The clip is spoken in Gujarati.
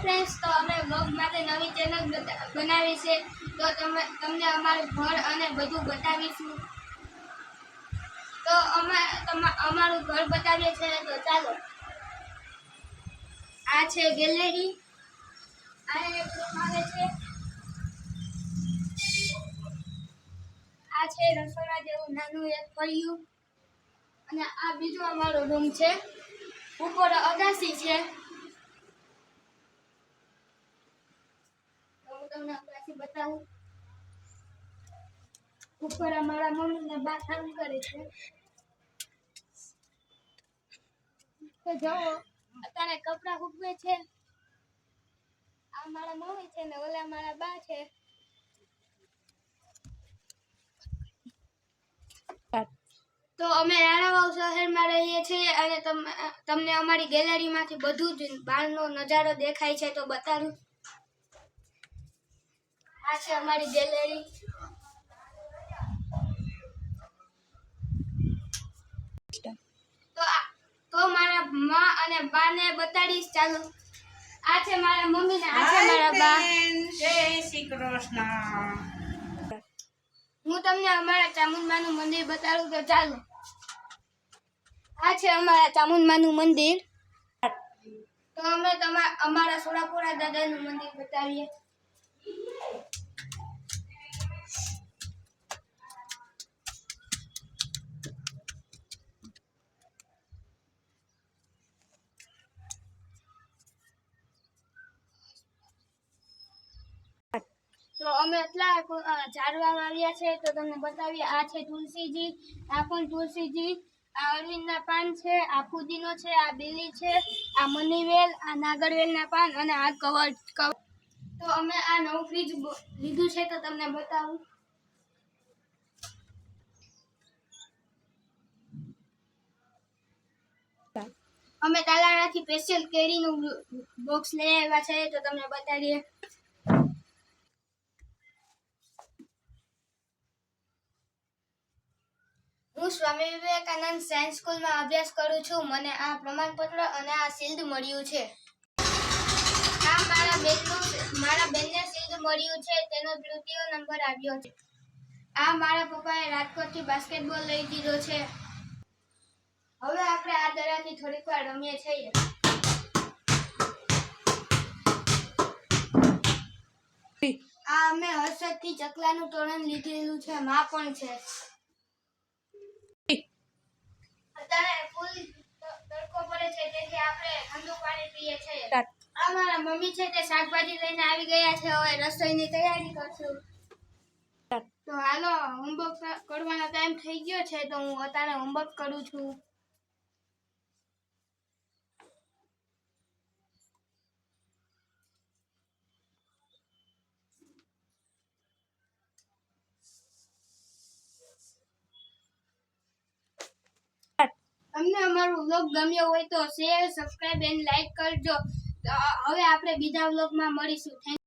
ફ્રેન્ડ્સ, તો અમે બ્લોગ માટે નવી ચેનલ બનાવી છે, તો તમને અમારું ઘર અને બધું બતાવીશું. તો અમારું ઘર બતાવીએ છીએ. તો ચાલો, આ છે ગેલેરી, આ એક રૂમ આવે છે, આ છે રસોડા જેવું નાનું એક ફળિયું, અને આ બીજો અમારો રૂમ છે. ઉપર અગાસી છે, તો હું તમને અગાસી બતાવું. ઉપર અમારા મમ્મી ને બા કામ કરે છે. તો જુઓ, અત્યારે કપડા સૂકવે છે. આ મારા મમ્મી છે ને ઓલા મારા બા છે. તો અમે રાણાવાવ શહેરમાં રહીએ છીએ, અને તમને અમારી ગેલેરીમાંથી બધું જ બહારનો નજારો દેખાય છે. તો બતાડું, આ છે અમારી ગેલેરી. તો મારા માં અને બા ને બતાડીશ. ચાલો, આ છે મારા મમ્મી ને આ છે મારા બા. જય શ્રી કૃષ્ણ. હું તમને અમારા ચામુંડમાનું મંદિર બતાડું. તો ચાલો, આ છે અમારા ચામુંડમાનું મંદિર. તો અમે અમારા સોડાપુરા દાદાનું મંદિર બતાવીએ. તો અમે એટલા ઝાડવા વાવ્યા છે, તો તમને બતાવીએ. આ છે તુલસીજી, આ પણ તુલસીજી, આ અરવિંદના પાન છે, આ ફુદીનો છે, આ બીલી છે, આ મનીવેલ, આ નાગરવેલના પાન, અને આ કવર. તો અમે આ નવું ફ્રીજ લીધું છે, તો તમને બતાવું. અમે તાલાળાથી સ્પેશિયલ કેરીનું બોક્સ લઈ આવ્યા છે, તો તમને બતાડીએ. હું સ્વામી વિવેકાનંદ સાયન્સ સ્કૂલમાં અભ્યાસ કરું છું. મને આ પ્રમાણપત્ર અને આ શિલ્ડ મળ્યું છે. આ મારા બેનને શિલ્ડ મળ્યું છે, તેનો તૃતીય નંબર આવ્યો છે. આ મારા પપ્પાએ રાજકોટથી બાસ્કેટબોલ લઈ દીધો છે. હવે આપણે આ દડાથી થોડીક વાર રમીએ છીએ. આ અમે હર્ષદથી ચકલાનું તોરણ લીધેલું છે. માં પણ છે. અત્યારે ફૂલ તડકો પડે છે, તેથી આપણે ઠંડુ પાણી પીએ છીએ. આ મારા મમ્મી છે, તે શાકભાજી લઈને આવી ગયા છે. હવે રસોઈની તૈયારી કરશું. તો હાલો, હોમવર્ક કરવાનો ટાઈમ થઈ ગયો છે, તો હું અત્યારે હોમવર્ક કરું છું. તમને અમારો વ્લોગ ગમ્યો હોય તો શેર, સબસ્ક્રાઇબ અને લાઈક કરજો. હવે આપણે બીજા વ્લોગમાં મળીશું.